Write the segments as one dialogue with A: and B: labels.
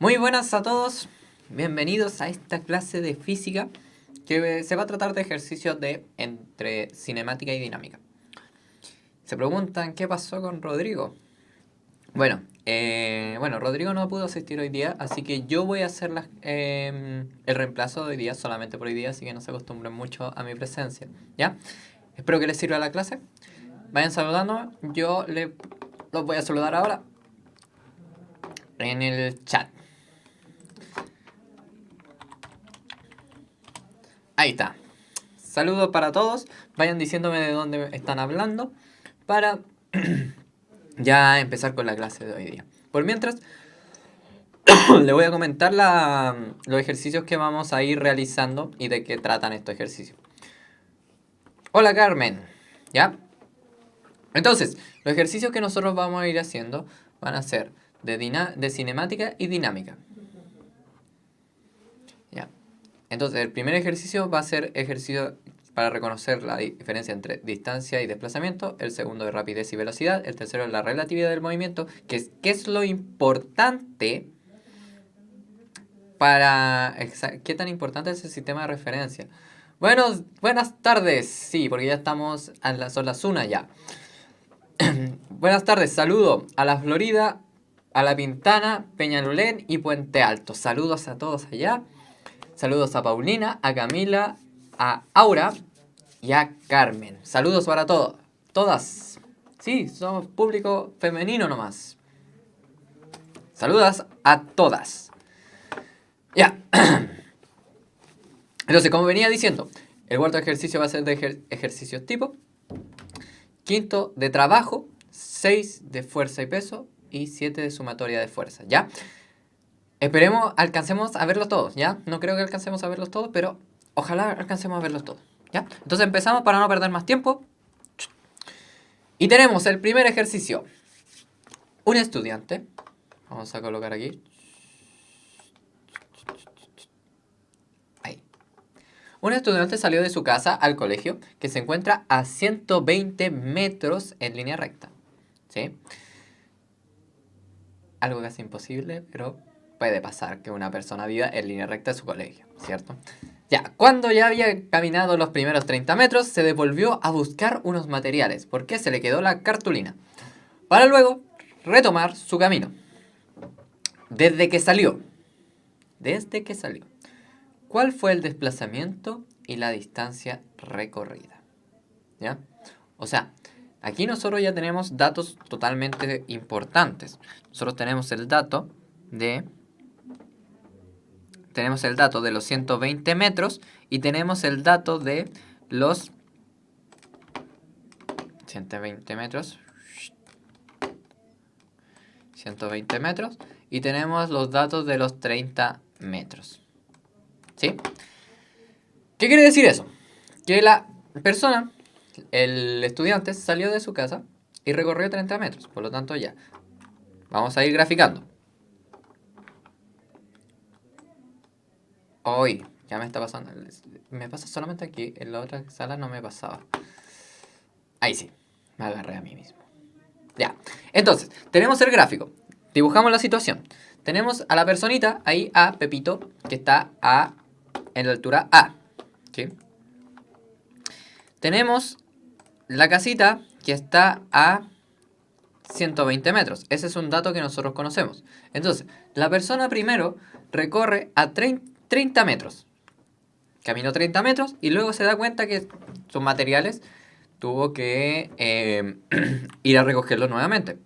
A: Muy buenas a todos, bienvenidos a esta clase de física que se va a tratar de ejercicios de entre cinemática y dinámica. Se preguntan qué pasó con Rodrigo. Bueno, Rodrigo no pudo asistir hoy día, así que yo voy a hacer el reemplazo de hoy día, solamente por hoy día, así que no se acostumbren mucho a mi presencia, ¿ya? Espero que les sirva la clase. Vayan saludándome, los voy a saludar ahora en el chat. Ahí está. Saludos para todos. Vayan diciéndome de dónde están hablando para ya empezar con la clase de hoy día. Por mientras, les voy a comentar los ejercicios que vamos a ir realizando y de qué tratan estos ejercicios. Hola Carmen, ¿ya? Entonces, los ejercicios que nosotros vamos a ir haciendo van a ser de cinemática y dinámica. ¿Ya? Entonces, el primer ejercicio va a ser ejercicio para reconocer la diferencia entre distancia y desplazamiento. El segundo de rapidez y velocidad. El tercero es la relatividad del movimiento. ¿Qué es lo importante para... ¿Qué tan importante es el sistema de referencia? Buenas tardes. Sí, porque ya estamos... son las 1 ya. Buenas tardes. Saludo a la Florida, a la Pintana, Peñalolén y Puente Alto. Saludos a todos allá. Saludos a Paulina, a Camila, a Aura y a Carmen. Saludos para todos. Todas. Sí, somos público femenino nomás. Saludos a todas. Ya. Entonces, como venía diciendo, el cuarto ejercicio va a ser de ejercicios tipo. Quinto de trabajo. 6 de fuerza y peso. Y 7 de sumatoria de fuerza. ¿Ya? Esperemos, alcancemos a verlos todos, ¿ya? No creo que alcancemos a verlos todos, pero ojalá alcancemos a verlos todos, ¿ya? Entonces empezamos para no perder más tiempo. Y tenemos el primer ejercicio. Un estudiante. Vamos a colocar aquí. Ahí. Un estudiante salió de su casa al colegio, que se encuentra a 120 metros en línea recta. ¿Sí? Algo casi imposible, pero... puede pasar que una persona viva en línea recta de su colegio, ¿cierto? Ya, cuando ya había caminado los primeros 30 metros, se devolvió a buscar unos materiales, porque se le quedó la cartulina, para luego retomar su camino. Desde que salió, ¿cuál fue el desplazamiento y la distancia recorrida? ¿Ya? O sea, aquí nosotros ya tenemos datos totalmente importantes. Nosotros tenemos el dato de... tenemos el dato de los 120 metros y tenemos el dato de los 120 metros. 120 metros. Y tenemos los datos de los 30 metros. ¿Sí? ¿Qué quiere decir eso? Que la persona, el estudiante, salió de su casa y recorrió 30 metros. Por lo tanto, ya. Vamos a ir graficando. Hoy, ya me está pasando. Me pasa solamente aquí. En la otra sala no me pasaba. Ahí sí. Me agarré a mí mismo. Ya. Entonces, tenemos el gráfico. Dibujamos la situación. Tenemos a la personita, ahí a Pepito, que está en la altura A. ¿Sí? Tenemos la casita, que está a 120 metros. Ese es un dato que nosotros conocemos. Entonces, la persona primero recorre a 30 metros. Caminó 30 metros y luego se da cuenta que sus materiales tuvo que ir a recogerlos nuevamente.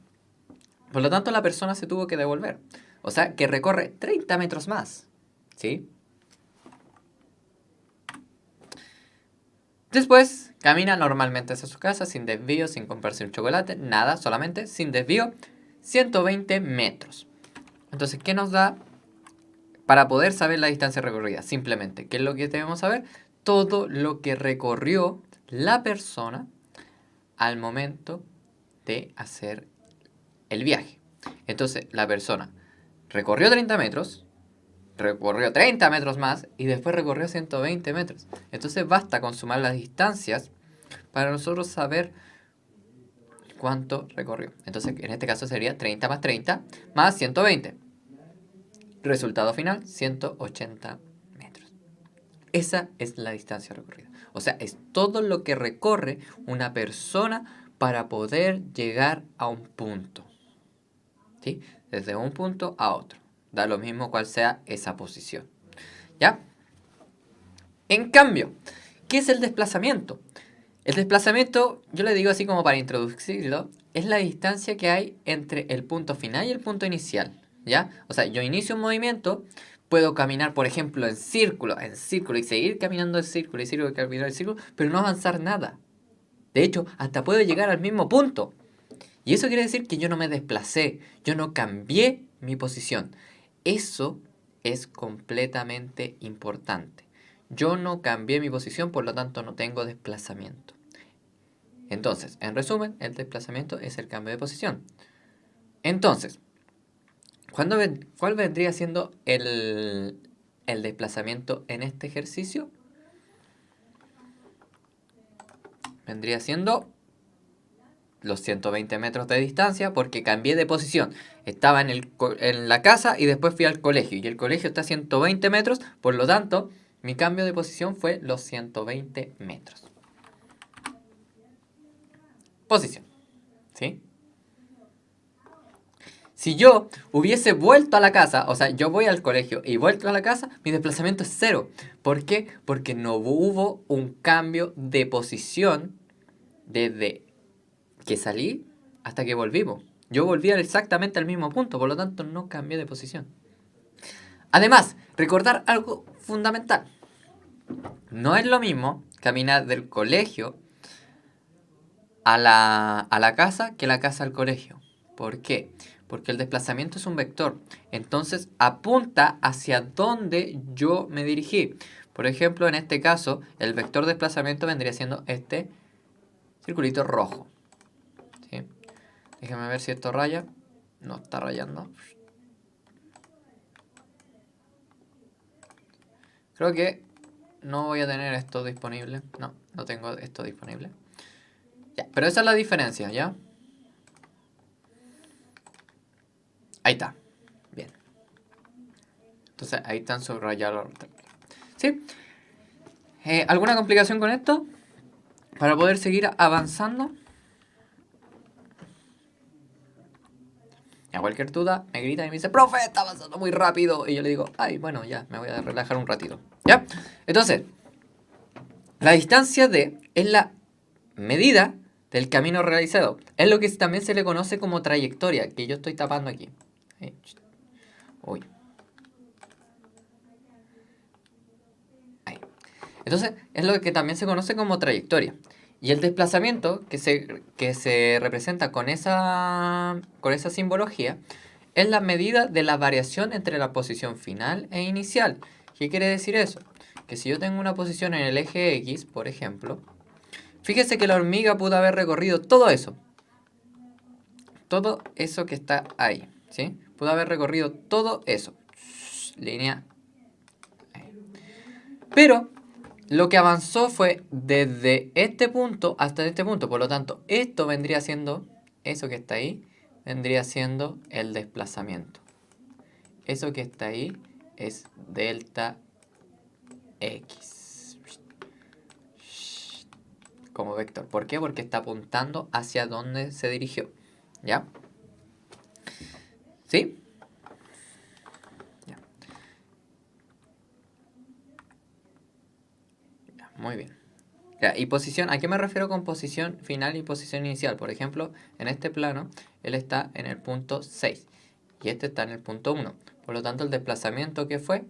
A: Por lo tanto, la persona se tuvo que devolver. O sea, que recorre 30 metros más. ¿Sí? Después, camina normalmente hacia su casa, sin desvío, sin comprarse un chocolate, nada, solamente sin desvío, 120 metros. Entonces, ¿qué nos da para poder saber la distancia recorrida? Simplemente, ¿qué es lo que debemos saber? Todo lo que recorrió la persona al momento de hacer el viaje. Entonces, la persona recorrió 30 metros, recorrió 30 metros más y después recorrió 120 metros. Entonces, basta con sumar las distancias para nosotros saber cuánto recorrió. Entonces, en este caso sería 30 más 30 más 120. Resultado final, 180 metros. Esa es la distancia recorrida. O sea, es todo lo que recorre una persona para poder llegar a un punto. ¿Sí? Desde un punto a otro. Da lo mismo cuál sea esa posición. ¿Ya? En cambio, ¿qué es el desplazamiento? El desplazamiento, yo le digo así como para introducirlo, es la distancia que hay entre el punto final y el punto inicial, ¿ya? O sea, yo inicio un movimiento, puedo caminar, por ejemplo, en círculo, y seguir caminando en círculo, y caminar en círculo, pero no avanzar nada. De hecho, hasta puedo llegar al mismo punto. Y eso quiere decir que yo no me desplacé, yo no cambié mi posición. Eso es completamente importante. Yo no cambié mi posición, por lo tanto no tengo desplazamiento. Entonces, en resumen, el desplazamiento es el cambio de posición. Entonces, ¿cuál vendría siendo el desplazamiento en este ejercicio? Vendría siendo los 120 metros de distancia porque cambié de posición. Estaba en la casa y después fui al colegio. Y el colegio está a 120 metros, por lo tanto, mi cambio de posición fue los 120 metros. Posición. ¿Sí? Si yo hubiese vuelto a la casa, o sea, yo voy al colegio y vuelto a la casa, mi desplazamiento es cero. ¿Por qué? Porque no hubo un cambio de posición desde que salí hasta que volvimos. Yo volví exactamente al mismo punto, por lo tanto no cambié de posición. Además, recordar algo fundamental. No es lo mismo caminar del colegio a la casa que la casa al colegio. ¿Por qué? Porque el desplazamiento es un vector. Entonces apunta hacia donde yo me dirigí. Por ejemplo, en este caso, el vector de desplazamiento vendría siendo este circulito rojo. ¿Sí? Déjame ver si esto raya. No está rayando. Creo que no voy a tener esto disponible. No, no tengo esto disponible. Ya, pero esa es la diferencia, ¿ya? Ahí está. Bien. Entonces ahí están subrayados. ¿Sí? ¿Alguna complicación con esto? Para poder seguir avanzando. A cualquier duda me grita y me dice, profe, está avanzando muy rápido. Y yo le digo, ay, bueno, ya, me voy a relajar un ratito. ¿Ya? Entonces, la distancia D es la medida del camino realizado. Es lo que también se le conoce como trayectoria, que yo estoy tapando aquí. Uy. Ahí. Entonces, es lo que también se conoce como trayectoria. Y el desplazamiento que se representa con esa simbología es la medida de la variación entre la posición final e inicial. ¿Qué quiere decir eso? Que si yo tengo una posición en el eje X, por ejemplo, fíjese que la hormiga pudo haber recorrido todo eso. Todo eso que está ahí, ¿sí? Pudo haber recorrido todo eso. Línea. Pero lo que avanzó fue desde este punto hasta este punto. Por lo tanto, esto vendría siendo, eso que está ahí, vendría siendo el desplazamiento. Eso que está ahí es delta X. Como vector. ¿Por qué? Porque está apuntando hacia donde se dirigió. ¿Ya? ¿Sí? Ya. Ya, muy bien. Ya, y posición, ¿a qué me refiero con posición final y posición inicial? Por ejemplo, en este plano, él está en el punto 6 y este está en el punto 1. Por lo tanto, el desplazamiento que fue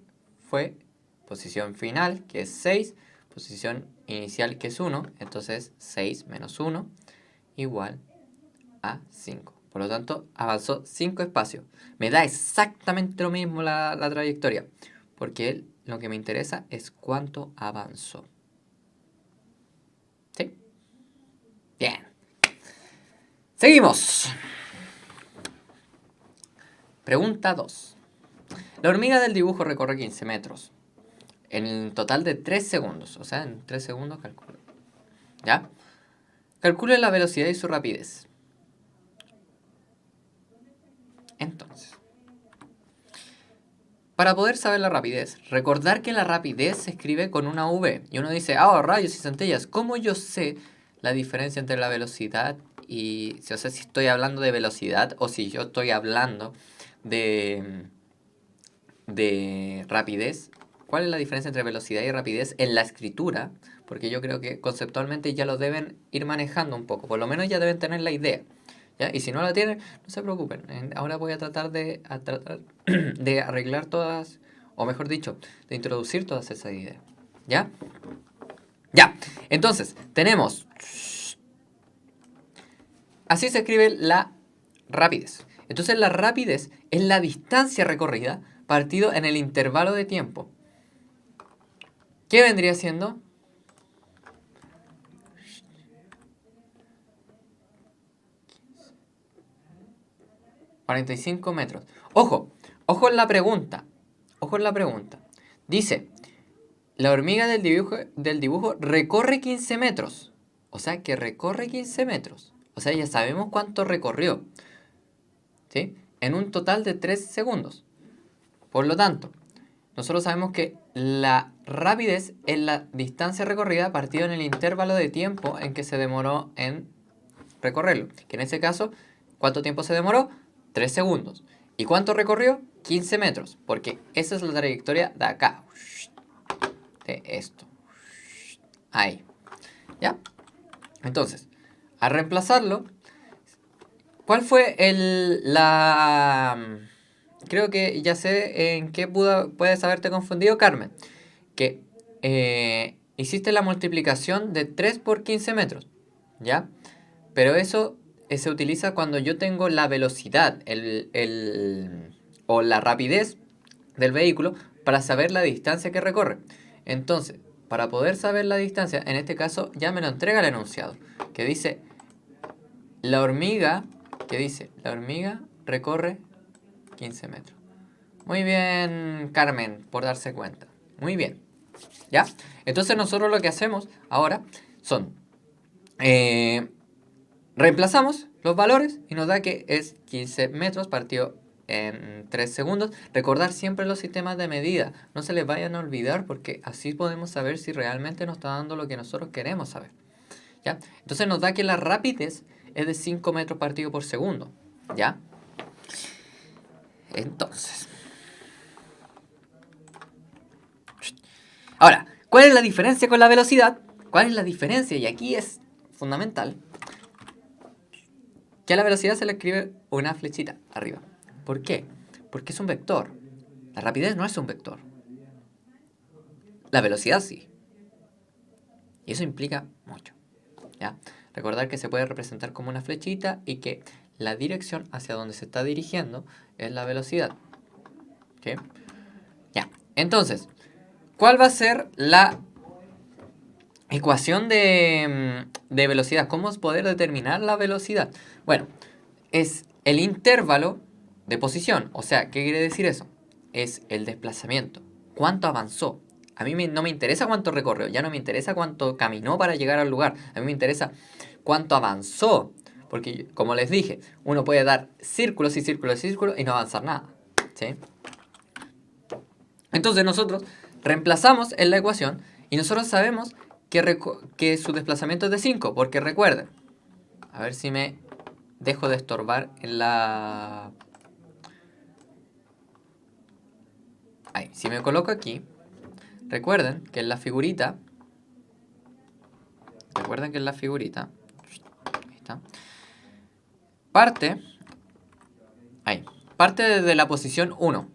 A: posición final, que es 6, posición inicial, que es 1. Entonces, 6 menos 1 igual a 5. Por lo tanto, avanzó 5 espacios. Me da exactamente lo mismo la trayectoria, porque lo que me interesa es cuánto avanzó. ¿Sí? Bien. Seguimos. Pregunta 2. La hormiga del dibujo recorre 15 metros. En total de 3 segundos. O sea, en 3 segundos calculo. ¿Ya? Calcule la velocidad y su rapidez. Entonces, para poder saber la rapidez, recordar que la rapidez se escribe con una V. Y uno dice, ah, rayos y centellas, ¿cómo yo sé la diferencia entre la velocidad y... O sea, si estoy hablando de velocidad o si yo estoy hablando de rapidez? ¿Cuál es la diferencia entre velocidad y rapidez en la escritura? Porque yo creo que conceptualmente ya lo deben ir manejando un poco. Por lo menos ya deben tener la idea. ¿Ya? Y si no la tienen, no se preocupen. Ahora voy a tratar de arreglar todas, o mejor dicho, de introducir todas esas ideas. ¿Ya? Ya. Entonces, tenemos... Así se escribe la rapidez. Entonces la rapidez es la distancia recorrida partido en el intervalo de tiempo. ¿Qué vendría siendo? ...45 metros. Ojo, ojo en la pregunta. Ojo en la pregunta. Dice, la hormiga del dibujo recorre 15 metros. O sea, que recorre 15 metros. O sea, ya sabemos cuánto recorrió. ¿Sí? En un total de 3 segundos. Por lo tanto, nosotros sabemos que la rapidez es la distancia recorrida partido en el intervalo de tiempo en que se demoró en recorrerlo. Que en ese caso, ¿cuánto tiempo se demoró? 3 segundos. ¿Y cuánto recorrió? 15 metros. Porque esa es la trayectoria de acá. De esto. Ahí. ¿Ya? Entonces, al reemplazarlo, ¿cuál fue Creo que ya sé en qué puedes haberte confundido, Carmen. Que hiciste la multiplicación de 3 por 15 metros. ¿Ya? Pero eso se utiliza cuando yo tengo la velocidad o la rapidez del vehículo para saber la distancia que recorre. Entonces, para poder saber la distancia, en este caso ya me lo entrega el enunciado, que dice la hormiga recorre 15 metros. Muy bien, Carmen, por darse cuenta. Muy bien. ¿Ya? Entonces nosotros lo que hacemos ahora son... reemplazamos los valores y nos da que es 15 metros partido en 3 segundos. Recordar siempre los sistemas de medida. No se les vayan a olvidar porque así podemos saber si realmente nos está dando lo que nosotros queremos saber. ¿Ya? Entonces nos da que la rapidez es de 5 metros partido por segundo. ¿Ya? Entonces. Ahora, ¿cuál es la diferencia con la velocidad? ¿Cuál es la diferencia? Y aquí es fundamental. Que a la velocidad se le escribe una flechita arriba. ¿Por qué? Porque es un vector. La rapidez no es un vector. La velocidad sí. Y eso implica mucho. ¿Ya? Recordar que se puede representar como una flechita y que la dirección hacia donde se está dirigiendo es la velocidad. ¿Sí? Ya. Entonces, ¿cuál va a ser la ecuación de velocidad? ¿Cómo es poder determinar la velocidad? Bueno, es el intervalo de posición. O sea, ¿qué quiere decir eso? Es el desplazamiento. ¿Cuánto avanzó? A mí no me interesa cuánto recorrió, ya no me interesa cuánto caminó para llegar al lugar. A mí me interesa cuánto avanzó. Porque, como les dije, uno puede dar círculos y círculos y círculos y no avanzar nada. ¿Sí? Entonces nosotros reemplazamos en la ecuación y nosotros sabemos que su desplazamiento es de 5. Porque recuerden, a ver si me dejo de estorbar en la... Ahí, si me coloco aquí, recuerden que en la figurita, ahí está, parte desde la posición 1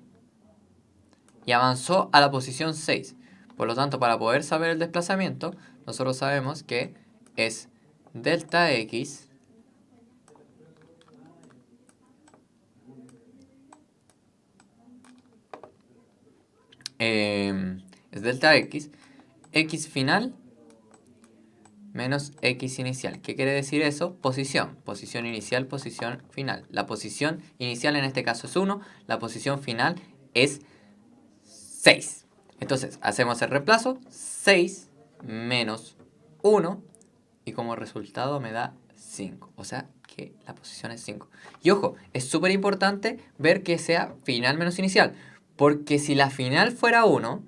A: y avanzó a la posición 6. Por lo tanto, para poder saber el desplazamiento, nosotros sabemos que es delta X X final menos X inicial. ¿Qué quiere decir eso? Posición. Posición inicial, posición final. La posición inicial en este caso es 1, la posición final es 6. Entonces, hacemos el reemplazo, 6 menos 1, y como resultado me da 5. O sea, que la posición es 5. Y ojo, es súper importante ver que sea final menos inicial, Porque si la final fuera 1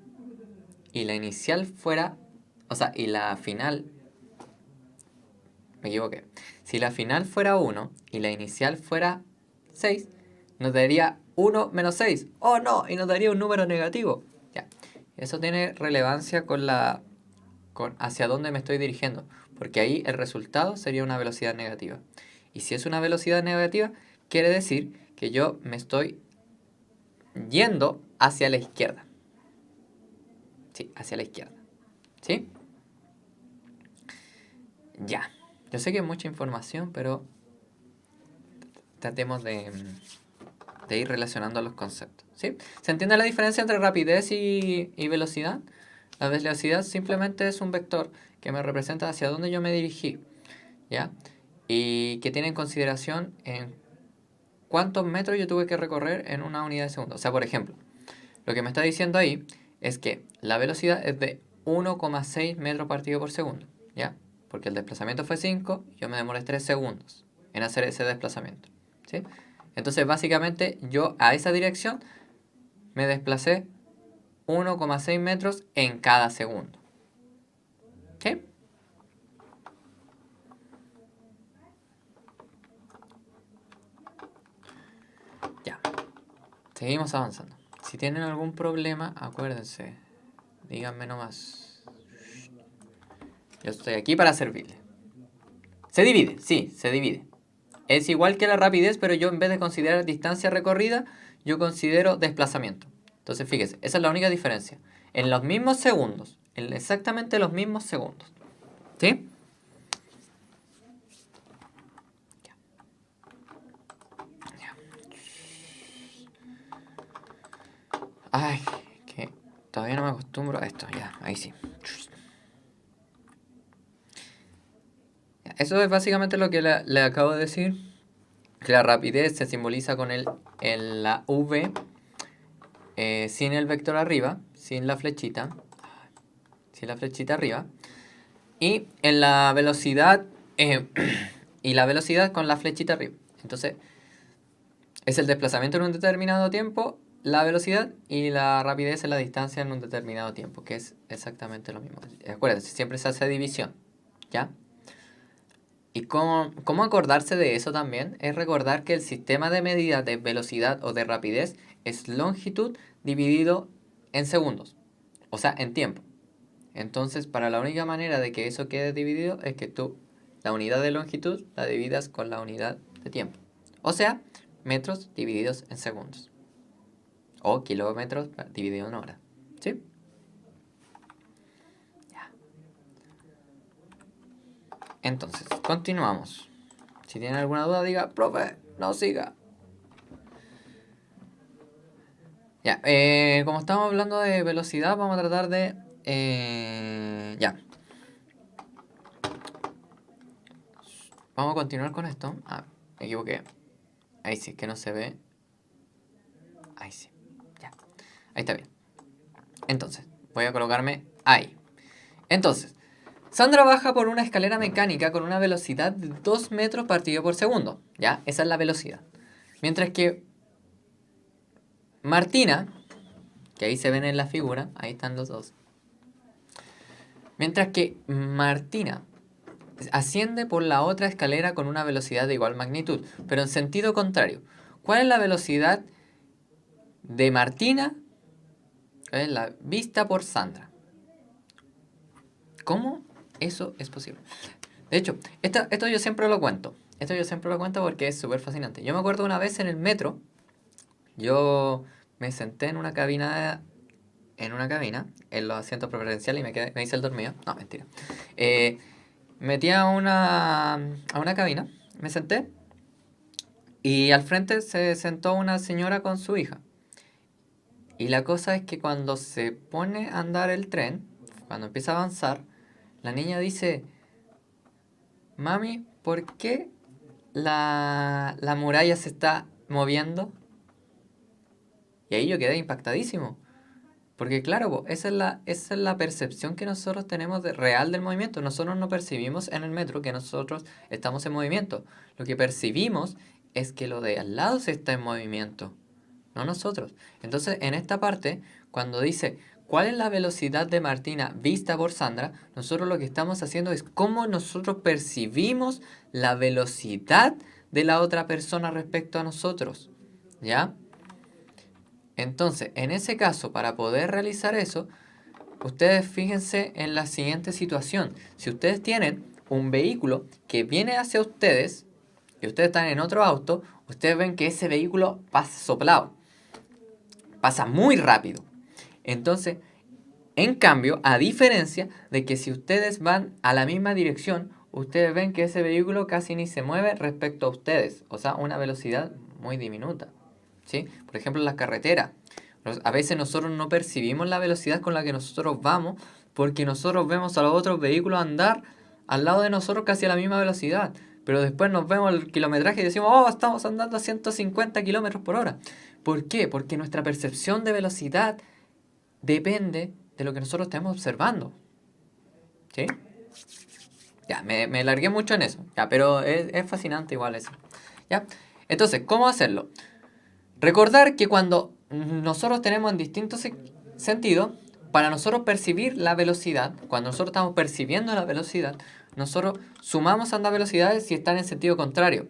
A: y la inicial fuera... O sea, y la final... Me equivoqué. Si la final fuera 1 y la inicial fuera 6, nos daría 1 menos 6. ¡Oh, no! Y nos daría un número negativo. Ya. Eso tiene relevancia con hacia dónde me estoy dirigiendo. Porque ahí el resultado sería una velocidad negativa. Y si es una velocidad negativa, quiere decir que yo me estoy yendo hacia la izquierda. Sí, hacia la izquierda. ¿Sí? Ya. Yo sé que es mucha información, pero tratemos de ir relacionando los conceptos. ¿Sí? ¿Se entiende la diferencia entre rapidez y velocidad? La velocidad simplemente es un vector que me representa hacia dónde yo me dirigí, ¿ya? Y que tiene en consideración en cuántos metros yo tuve que recorrer en una unidad de segundo. O sea, por ejemplo, lo que me está diciendo ahí es que la velocidad es de 1,6 metros partido por segundo, ¿ya? Porque el desplazamiento fue 5, yo me demoré 3 segundos en hacer ese desplazamiento, ¿sí? Entonces, básicamente, yo a esa dirección me desplacé 1,6 metros en cada segundo. ¿Sí? Ya. Seguimos avanzando. Si tienen algún problema, acuérdense. Díganme nomás. Yo estoy aquí para servirle. Se divide, sí, se divide. Es igual que la rapidez, pero yo en vez de considerar distancia recorrida, yo considero desplazamiento. Entonces, fíjese, esa es la única diferencia. En los mismos segundos, en exactamente los mismos segundos. ¿Sí? Ay, que todavía no me acostumbro a esto. Ya, ahí sí. Eso es básicamente lo que le acabo de decir. Que la rapidez se simboliza con la V sin el vector arriba, sin la flechita arriba. Y en la velocidad, y la velocidad con la flechita arriba. Entonces, es el desplazamiento en un determinado tiempo, la velocidad, y la rapidez es la distancia en un determinado tiempo, que es exactamente lo mismo. Acuérdense, siempre se hace división, ¿ya? ¿Y cómo acordarse de eso también? Es recordar que el sistema de medida de velocidad o de rapidez es longitud dividido en segundos, o sea, en tiempo. Entonces, para la única manera de que eso quede dividido es que tú la unidad de longitud la dividas con la unidad de tiempo. O sea, metros divididos en segundos. O kilómetros dividido en horas. ¿Sí? Ya. Entonces, continuamos. Si tienen alguna duda, diga, profe, no siga. Ya, como estamos hablando de velocidad, vamos a tratar de... ya. Vamos a continuar con esto. Ah, me equivoqué. Ahí sí, es que no se ve. Ahí sí. Ya. Ahí está bien. Entonces, voy a colocarme ahí. Entonces, Sandra baja por una escalera mecánica con una velocidad de 2 metros partido por segundo. ¿Ya? Esa es la velocidad. Mientras que Martina, que ahí se ven en la figura, ahí están los dos. Mientras que Martina asciende por la otra escalera con una velocidad de igual magnitud, pero en sentido contrario. ¿Cuál es la velocidad de Martina? ¿Cuál es la vista por Sandra? ¿Cómo eso es posible? De hecho, esto yo siempre lo cuento. Esto yo siempre lo cuento porque es súper fascinante. Yo me acuerdo una vez en el metro, yo me senté en una cabina, en los asientos preferenciales y me hice el dormido. No, mentira. Metí a una cabina, me senté y al frente se sentó una señora con su hija. Y la cosa es que cuando se pone a andar el tren, cuando empieza a avanzar, la niña dice, mami, ¿por qué la muralla se está moviendo? Y ahí yo quedé impactadísimo. Porque claro, esa es la percepción que nosotros tenemos real del movimiento. Nosotros no percibimos en el metro que nosotros estamos en movimiento. Lo que percibimos es que lo de al lado se está en movimiento. no nosotros. Entonces, en esta parte, cuando dice cuál es la velocidad de Martina vista por Sandra, nosotros lo que estamos haciendo es cómo nosotros percibimos la velocidad de la otra persona respecto a nosotros. ¿Ya? Entonces, en ese caso, para poder realizar eso, ustedes fíjense en la siguiente situación. Si ustedes tienen un vehículo que viene hacia ustedes y ustedes están en otro auto, ustedes ven que ese vehículo pasa soplado. Pasa muy rápido. Entonces, en cambio, a diferencia de que si ustedes van a la misma dirección, ustedes ven que ese vehículo casi ni se mueve respecto a ustedes. O sea, una velocidad muy diminuta. ¿Sí? Por ejemplo, en las carreteras. A veces nosotros no percibimos la velocidad con la que nosotros vamos porque nosotros vemos a los otros vehículos andar al lado de nosotros casi a la misma velocidad. Pero después nos vemos el kilometraje y decimos, oh, estamos andando a 150 kilómetros por hora. ¿Por qué? Porque nuestra percepción de velocidad depende de lo que nosotros estemos observando. ¿Sí? Ya, me largué mucho en eso. Ya, pero es fascinante igual eso. ¿Ya? Entonces, ¿cómo hacerlo? Recordar que cuando nosotros tenemos en distintos sentidos, para nosotros percibir la velocidad, cuando nosotros estamos percibiendo la velocidad, nosotros sumamos ambas velocidades si están en sentido contrario.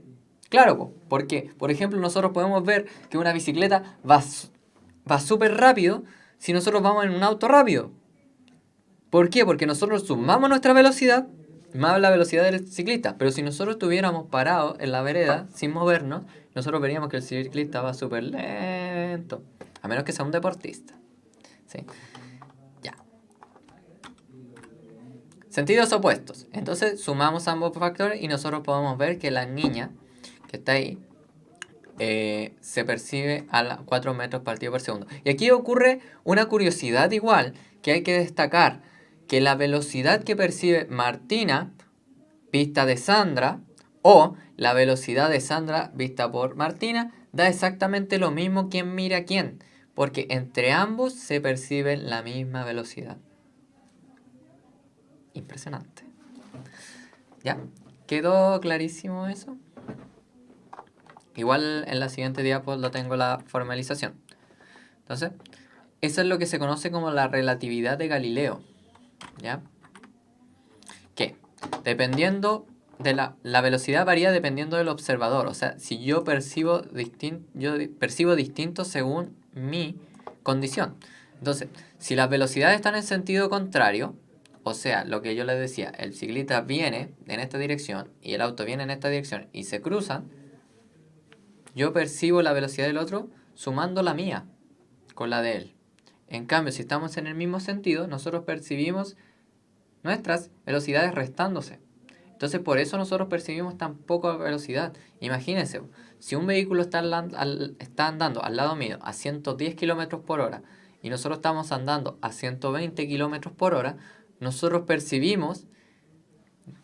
A: Claro, porque, por ejemplo, nosotros podemos ver que una bicicleta va súper rápido si nosotros vamos en un auto rápido. ¿Por qué? Porque nosotros sumamos nuestra velocidad más la velocidad del ciclista. Pero si nosotros estuviéramos parados en la vereda sin movernos, nosotros veríamos que el ciclista va súper lento. A menos que sea un deportista. ¿Sí? Ya. Sentidos opuestos. Entonces sumamos ambos factores y nosotros podemos ver que la niña que está ahí se percibe a 4 metros partido por segundo. Y aquí ocurre una curiosidad igual que hay que destacar. Que la velocidad que percibe Martina vista de Sandra o la velocidad de Sandra vista por Martina da exactamente lo mismo quien mira a quién, porque entre ambos se percibe la misma velocidad. Impresionante. ¿Ya? ¿Quedó clarísimo eso? Igual en la siguiente diapo lo tengo la formalización. Entonces, eso es lo que se conoce como la relatividad de Galileo. ¿Ya? ¿Qué? Dependiendo de la velocidad varía dependiendo del observador. O sea, si yo percibo distinto según mi condición. Entonces, si las velocidades están en sentido contrario, o sea, lo que yo les decía, el ciclista viene en esta dirección y el auto viene en esta dirección y se cruzan, yo percibo la velocidad del otro sumando la mía con la de él. En cambio, si estamos en el mismo sentido, nosotros percibimos nuestras velocidades restándose. Entonces, por eso nosotros percibimos tan poca velocidad. Imagínense, si un vehículo está andando al lado mío a 110 kilómetros por hora y nosotros estamos andando a 120 kilómetros por hora, nosotros percibimos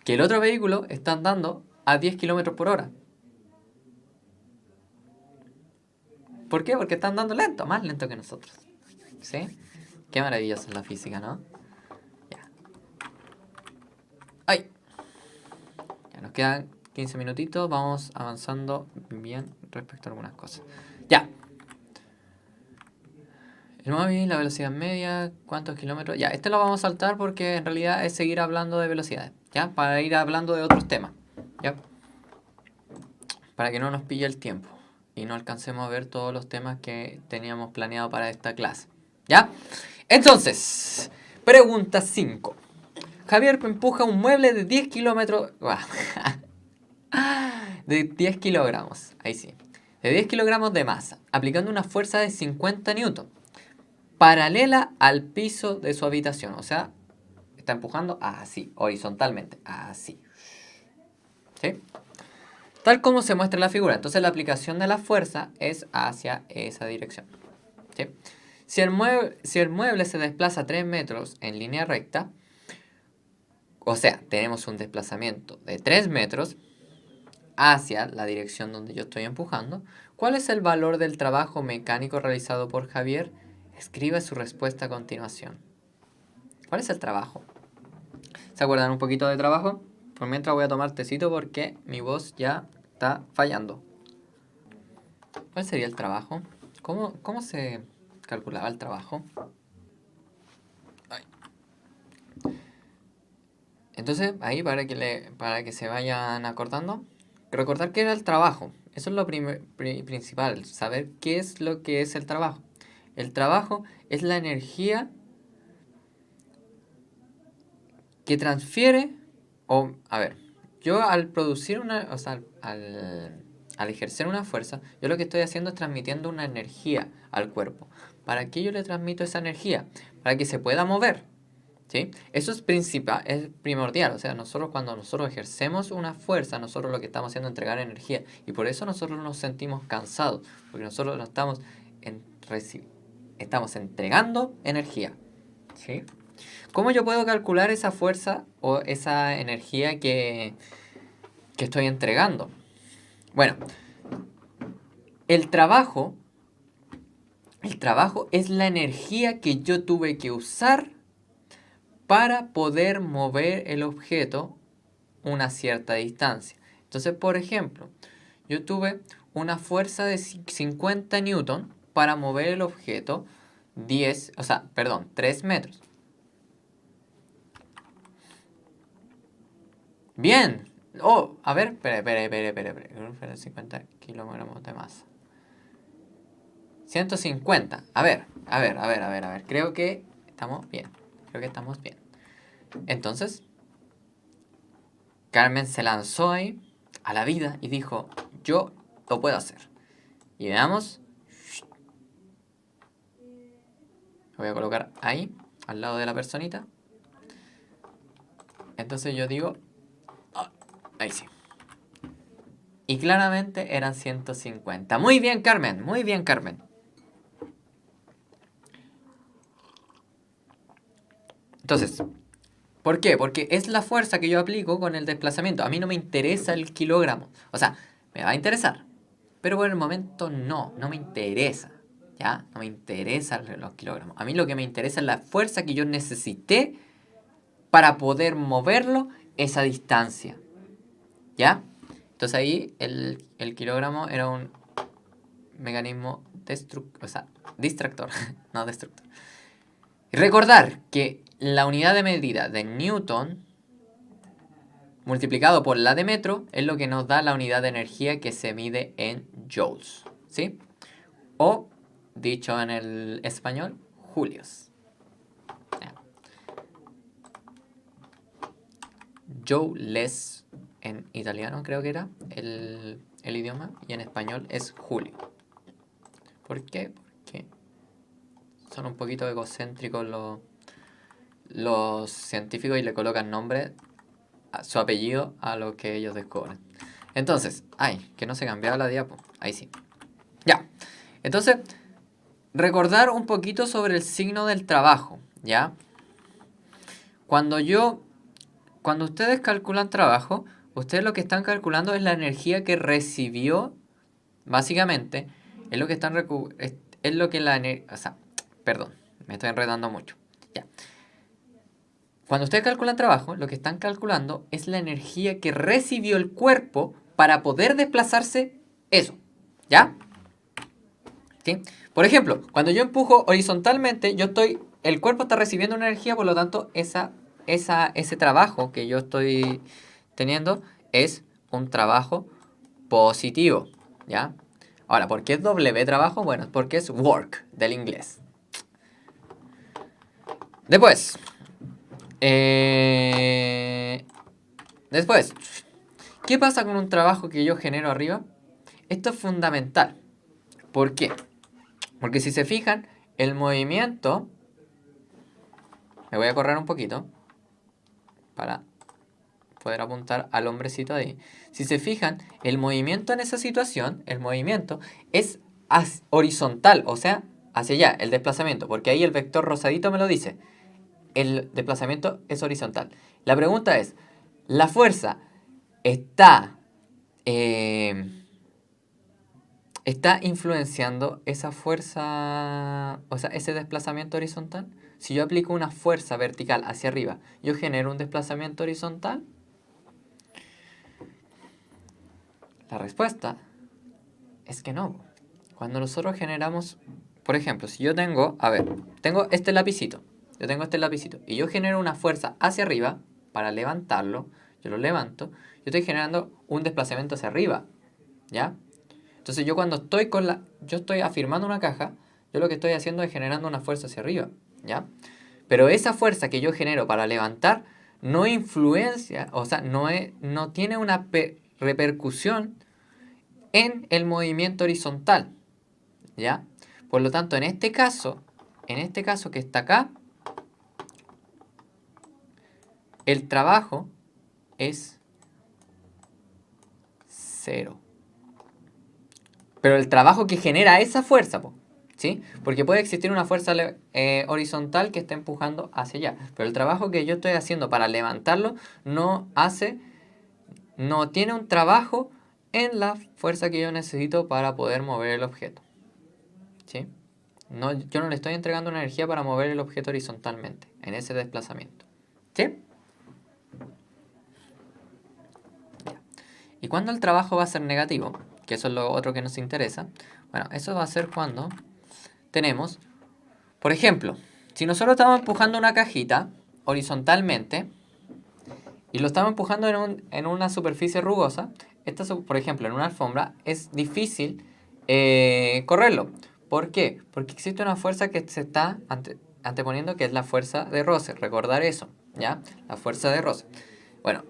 A: que el otro vehículo está andando a 10 kilómetros por hora. ¿Por qué? Porque está andando lento, más lento que nosotros. ¿Sí? Qué maravillosa es la física, ¿no? ¡Ay! Ya nos quedan 15 minutitos. Vamos avanzando bien respecto a algunas cosas. Ya. El móvil, la velocidad media, cuántos kilómetros. Ya, este lo vamos a saltar porque en realidad es seguir hablando de velocidades. ¿Ya? Para ir hablando de otros temas. ¿Ya? Para que no nos pille el tiempo y no alcancemos a ver todos los temas que teníamos planeado para esta clase. ¿Ya? Entonces, pregunta 5. Javier empuja un mueble de 10 kilómetros. De 10 kilogramos. Ahí sí. De 10 kilogramos de masa, aplicando una fuerza de 50 newton, paralela al piso de su habitación. O sea, está empujando así, horizontalmente. Así. ¿Sí? Tal como se muestra en la figura. Entonces la aplicación de la fuerza es hacia esa dirección. ¿Sí? Si el mueble se desplaza 3 metros en línea recta, o sea, tenemos un desplazamiento de 3 metros hacia la dirección donde yo estoy empujando, ¿cuál es el valor del trabajo mecánico realizado por Javier? Escribe su respuesta a continuación. ¿Cuál es el trabajo? ¿Se acuerdan un poquito de trabajo? Por mientras voy a tomar tecito porque mi voz ya está fallando. ¿Cuál sería el trabajo? ¿Cómo se calculaba el trabajo? Ay. Entonces, ahí para que se vayan acordando, recordar qué era el trabajo. Eso es lo principal, saber qué es lo que es el trabajo. El trabajo es la energía que transfiere, o, a ver, yo al producir o sea, al ejercer una fuerza, yo lo que estoy haciendo es transmitiendo una energía al cuerpo. ¿Para qué yo le transmito esa energía? Para que se pueda mover, ¿sí? Eso es principal, es primordial. O sea, cuando nosotros ejercemos una fuerza, nosotros lo que estamos haciendo es entregar energía. Y por eso nosotros nos sentimos cansados, porque nosotros no estamos entregando energía, ¿sí? ¿Cómo yo puedo calcular esa fuerza o esa energía que estoy entregando? Bueno, el trabajo es la energía que yo tuve que usar para poder mover el objeto una cierta distancia. Entonces, por ejemplo, yo tuve una fuerza de 50 newton para mover el objeto 3 metros. Bien. Oh, a ver, espere. 50 kilogramos de masa. 150. A ver. Creo que estamos bien. Entonces, Carmen se lanzó ahí a la vida y dijo, yo lo puedo hacer. Y veamos. Lo voy a colocar ahí, al lado de la personita. Entonces yo digo, ahí sí. Y claramente eran 150. Muy bien, Carmen. Muy bien, Carmen. Entonces, ¿por qué? Porque es la fuerza que yo aplico con el desplazamiento. A mí no me interesa el kilogramo. O sea, me va a interesar. Pero por el momento no me interesa. ¿Ya? No me interesan los kilogramos. A mí lo que me interesa es la fuerza que yo necesité para poder moverlo esa distancia. ¿Ya? Entonces ahí el kilogramo era un mecanismo distractor, no destructor. Y recordar que la unidad de medida de Newton multiplicado por la de metro es lo que nos da la unidad de energía que se mide en joules, ¿sí? O, dicho en el español, julios. Joules en italiano creo que era el idioma, y en español es julio. ¿Por qué? Porque son un poquito egocéntricos los científicos y le colocan nombre, su apellido, a lo que ellos descubren. Entonces, que no se cambiaba la diapo. Ahí sí. Ya. Entonces, recordar un poquito sobre el signo del trabajo, ¿ya? Cuando ustedes calculan trabajo, ustedes lo que están calculando es la energía que recibió, básicamente, es lo que están es lo que perdón, me estoy enredando mucho. Ya. Cuando ustedes calculan trabajo, lo que están calculando es la energía que recibió el cuerpo para poder desplazarse eso. ¿Ya? ¿Sí? Por ejemplo, cuando yo empujo horizontalmente, el cuerpo está recibiendo una energía, por lo tanto, ese trabajo que yo estoy teniendo es un trabajo positivo. ¿Ya? Ahora, ¿por qué es W trabajo? Bueno, porque es work del inglés. Después, ¿qué pasa con un trabajo que yo genero arriba? Esto es fundamental. ¿Por qué? Porque si se fijan, el movimiento... Me voy a correr un poquito para poder apuntar al hombrecito ahí. Si se fijan, el movimiento en esa situación, el movimiento es horizontal, o sea, hacia allá, el desplazamiento, porque ahí el vector rosadito me lo dice. El desplazamiento es horizontal. La pregunta es, ¿la fuerza está influenciando esa fuerza, o sea, ese desplazamiento horizontal? Si yo aplico una fuerza vertical hacia arriba, ¿yo genero un desplazamiento horizontal? La respuesta es que no. Cuando nosotros generamos, por ejemplo, si yo tengo, a ver, tengo este lapicito. Yo tengo este lapicito y yo genero una fuerza hacia arriba para levantarlo. Yo lo levanto. Yo estoy generando un desplazamiento hacia arriba, ¿ya? Entonces yo cuando estoy yo estoy afirmando una caja, yo lo que estoy haciendo es generando una fuerza hacia arriba, ¿ya? Pero esa fuerza que yo genero para levantar no influencia, o sea, no tiene una repercusión en el movimiento horizontal, ¿ya? Por lo tanto, en este caso que está acá, el trabajo es 0. Pero el trabajo que genera esa fuerza, ¿sí? Porque puede existir una fuerza horizontal que esté empujando hacia allá. Pero el trabajo que yo estoy haciendo para levantarlo no tiene un trabajo en la fuerza que yo necesito para poder mover el objeto, ¿sí? Yo no le estoy entregando una energía para mover el objeto horizontalmente, en ese desplazamiento, ¿sí? ¿Y cuándo el trabajo va a ser negativo? Que eso es lo otro que nos interesa. Bueno, eso va a ser cuando tenemos, por ejemplo, si nosotros estamos empujando una cajita horizontalmente y lo estamos empujando en una superficie rugosa, por ejemplo, en una alfombra, es difícil correrlo. ¿Por qué? Porque existe una fuerza que se está anteponiendo, que es la fuerza de roce. Recordar eso, ¿ya? La fuerza de roce. Bueno,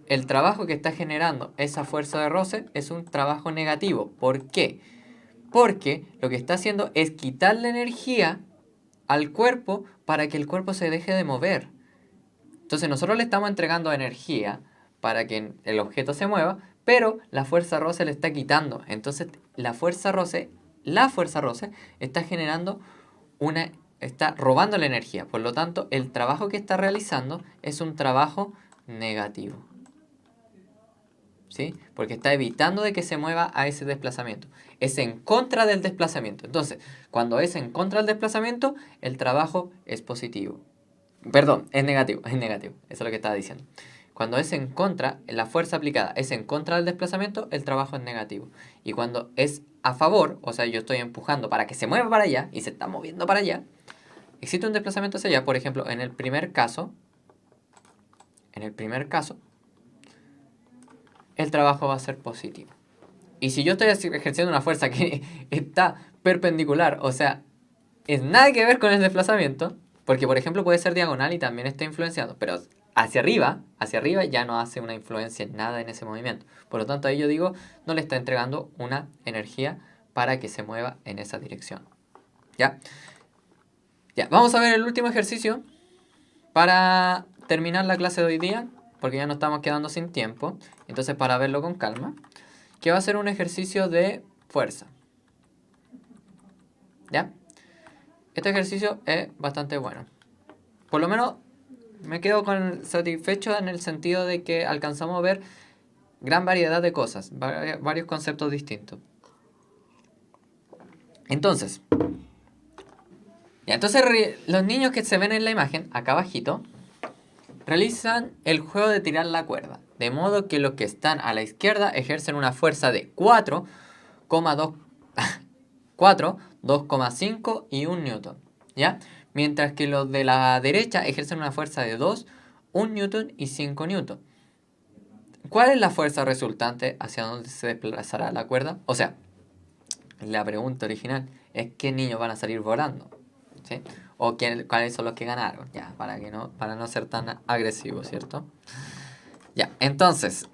A: el trabajo que está generando esa fuerza de roce es un trabajo negativo. ¿Por qué? Porque lo que está haciendo es quitarle energía al cuerpo para que el cuerpo se deje de mover. Entonces nosotros le estamos entregando energía para que el objeto se mueva, pero la fuerza roce le está quitando. Entonces la fuerza roce está generando está robando la energía. Por lo tanto, el trabajo que está realizando es un trabajo negativo, ¿sí? Porque está evitando de que se mueva a ese desplazamiento. Es en contra del desplazamiento. Entonces, cuando es en contra del desplazamiento, el trabajo es positivo. Perdón, es negativo. Eso es lo que estaba diciendo. Cuando es en contra, la fuerza aplicada es en contra del desplazamiento, el trabajo es negativo. Y cuando es a favor, o sea, yo estoy empujando para que se mueva para allá y se está moviendo para allá, existe un desplazamiento hacia allá. Por ejemplo, en el primer caso, el trabajo va a ser positivo. Y si yo estoy ejerciendo una fuerza que está perpendicular, o sea, es nada que ver con el desplazamiento, porque por ejemplo puede ser diagonal y también está influenciando, pero hacia arriba ya no hace una influencia en nada en ese movimiento. Por lo tanto, ahí yo digo, no le está entregando una energía para que se mueva en esa dirección. ¿Ya? Ya, vamos a ver el último ejercicio para terminar la clase de hoy día, porque ya nos estamos quedando sin tiempo. Entonces, para verlo con calma, que va a ser un ejercicio de fuerza. ¿Ya? Este ejercicio es bastante bueno. Por lo menos me quedo satisfecho en el sentido de que alcanzamos a ver gran variedad de cosas, varios conceptos distintos. Entonces, los niños que se ven en la imagen, acá abajito, realizan el juego de tirar la cuerda, de modo que los que están a la izquierda ejercen una fuerza de 4,2, 2,5 y 1 newton, ¿ya? Mientras que los de la derecha ejercen una fuerza de 2, 1 newton y 5 newton. ¿Cuál es la fuerza resultante hacia dónde se desplazará la cuerda? O sea, la pregunta original es ¿qué niños van a salir volando? ¿Sí? O cuáles son los que ganaron, ya, para no ser tan agresivo, ¿cierto? Ya, entonces,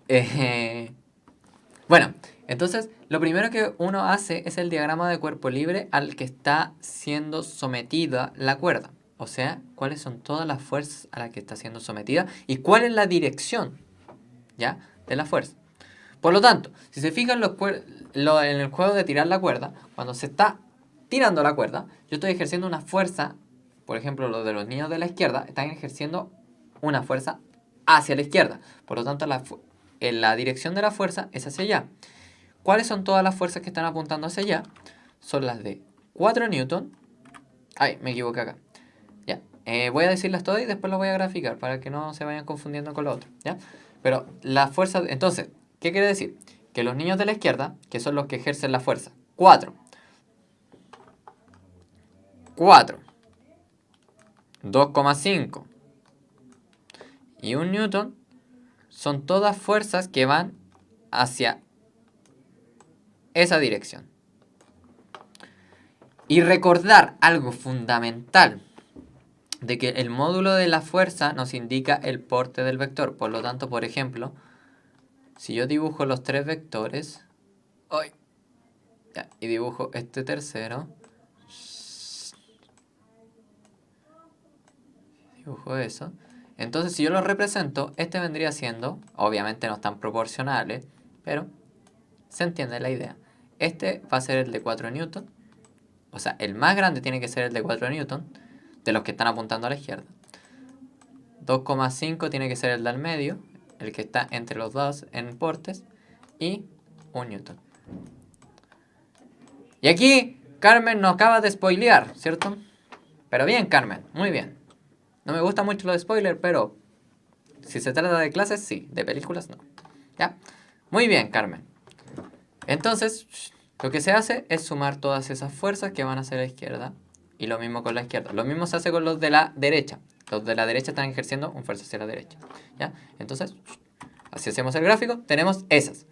A: bueno, entonces lo primero que uno hace es el diagrama de cuerpo libre al que está siendo sometida la cuerda. O sea, cuáles son todas las fuerzas a las que está siendo sometida y cuál es la dirección, ¿ya?, de la fuerza. Por lo tanto, si se fijan en el juego de tirar la cuerda, cuando se está tirando la cuerda, yo estoy ejerciendo una fuerza. Por ejemplo, los de los niños de la izquierda están ejerciendo una fuerza hacia la izquierda. Por lo tanto, la dirección de la fuerza es hacia allá. ¿Cuáles son todas las fuerzas que están apuntando hacia allá? Son las de 4 newton. Ay, me equivoqué acá. Ya. Voy a decirlas todas y después las voy a graficar para que no se vayan confundiendo con lo otro, ¿ya? Pero la fuerza. Entonces, ¿qué quiere decir? Que los niños de la izquierda, que son los que ejercen la fuerza 4, 4, 2,5 y 1 newton son todas fuerzas que van hacia esa dirección. Y recordar algo fundamental, de que el módulo de la fuerza nos indica el porte del vector. Por lo tanto, por ejemplo, si yo dibujo los tres vectores, y dibujo este tercero, dibujo eso, entonces si yo lo represento, este vendría siendo, obviamente no están proporcionales, pero se entiende la idea. Este va a ser el de 4 newton, o sea, el más grande tiene que ser el de 4 newton, de los que están apuntando a la izquierda. 2,5 tiene que ser el del medio, el que está entre los dos en portes, y 1 newton. Y aquí Carmen nos acaba de spoilear, ¿cierto? Pero bien, Carmen, muy bien. No me gusta mucho lo de spoiler, pero si se trata de clases, sí. De películas, no. ¿Ya? Muy bien, Carmen. Entonces, lo que se hace es sumar todas esas fuerzas que van hacia la izquierda. Y lo mismo con la izquierda. Lo mismo se hace con los de la derecha. Los de la derecha están ejerciendo un fuerza hacia la derecha. ¿Ya? Entonces, así hacemos el gráfico. Tenemos esas.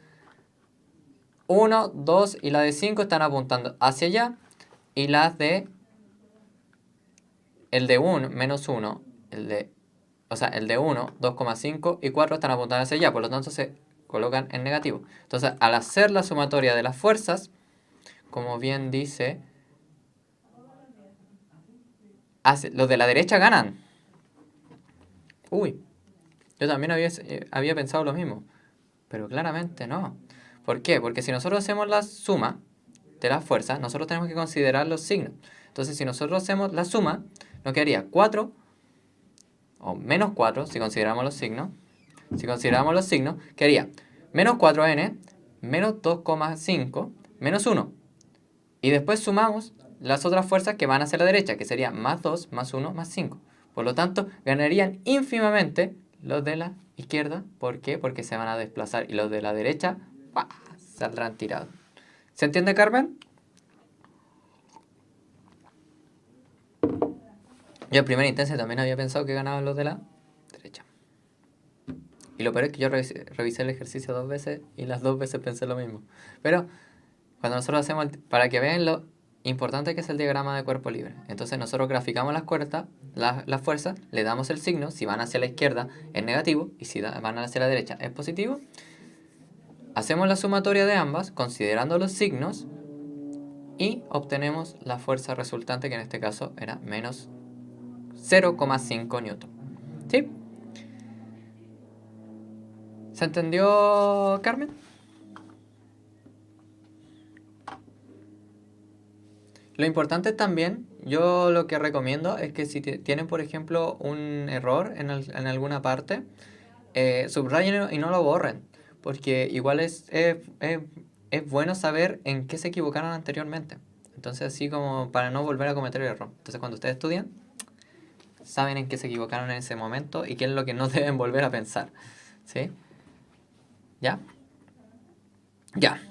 A: 1, 2 y la de 5 están apuntando hacia allá. Y las de... El de 1, menos 1, el de 1, 2,5 y 4 están apuntando hacia allá. Por lo tanto, se colocan en negativo. Entonces, al hacer la sumatoria de las fuerzas, como bien dice, los de la derecha ganan. Uy, yo también había pensado lo mismo. Pero claramente no. ¿Por qué? Porque si nosotros hacemos la suma de las fuerzas, nosotros tenemos que considerar los signos. Entonces, si nosotros hacemos la suma, nos quedaría 4 o menos 4, si consideramos los signos. Si consideramos los signos, quedaría menos 4n, menos 2,5, menos 1. Y después sumamos las otras fuerzas que van hacia la derecha, que sería más 2, más 1, más 5. Por lo tanto, ganarían ínfimamente los de la izquierda. ¿Por qué? Porque se van a desplazar y los de la derecha saldrán tirados. ¿Se entiende, Carmen? Yo en primera instancia también había pensado que ganaban los de la derecha. Y lo peor es que yo revisé el ejercicio 2 veces y las 2 veces pensé lo mismo. Pero cuando nosotros hacemos, para que vean lo importante que es el diagrama de cuerpo libre. Entonces nosotros graficamos las fuerzas, le damos el signo, si van hacia la izquierda es negativo y si van hacia la derecha es positivo. Hacemos la sumatoria de ambas considerando los signos y obtenemos la fuerza resultante, que en este caso era menos 0,5 newton. ¿Sí? ¿Se entendió, Carmen? Lo importante también, yo lo que recomiendo es que si tienen, por ejemplo, un error en alguna parte, subrayen y no lo borren, porque igual es bueno saber en qué se equivocaron anteriormente. Entonces, así como para no volver a cometer el error. Entonces, cuando ustedes estudian, saben en qué se equivocaron en ese momento y qué es lo que no deben volver a pensar. ¿Sí? ¿Ya? Ya.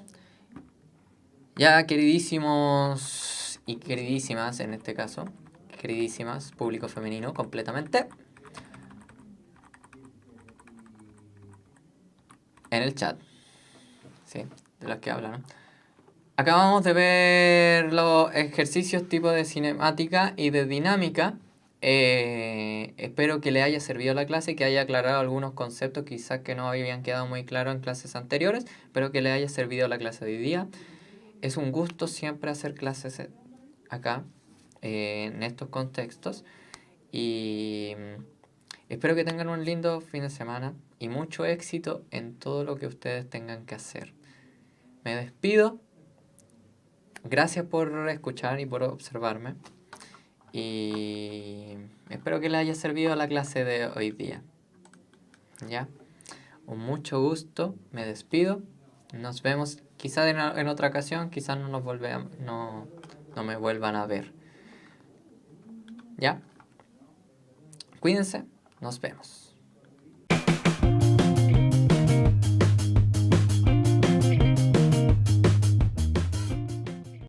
A: Ya, queridísimos y queridísimas, en este caso, queridísimas, público femenino completamente, en el chat, ¿sí? De los que hablan, ¿no? Acabamos de ver los ejercicios tipo de cinemática y de dinámica. Espero que le haya servido la clase y que haya aclarado algunos conceptos quizás que no habían quedado muy claros en clases anteriores. Espero que le haya servido la clase de hoy día. Es un gusto siempre hacer clases acá, en estos contextos. Y espero que tengan un lindo fin de semana y mucho éxito en todo lo que ustedes tengan que hacer. Me despido. Gracias por escuchar y por observarme. Y espero que les haya servido la clase de hoy día. ¿Ya? Con mucho gusto. Me despido. Nos vemos quizás en otra ocasión. Quizás no me vuelvan a ver. ¿Ya? Cuídense. Nos vemos.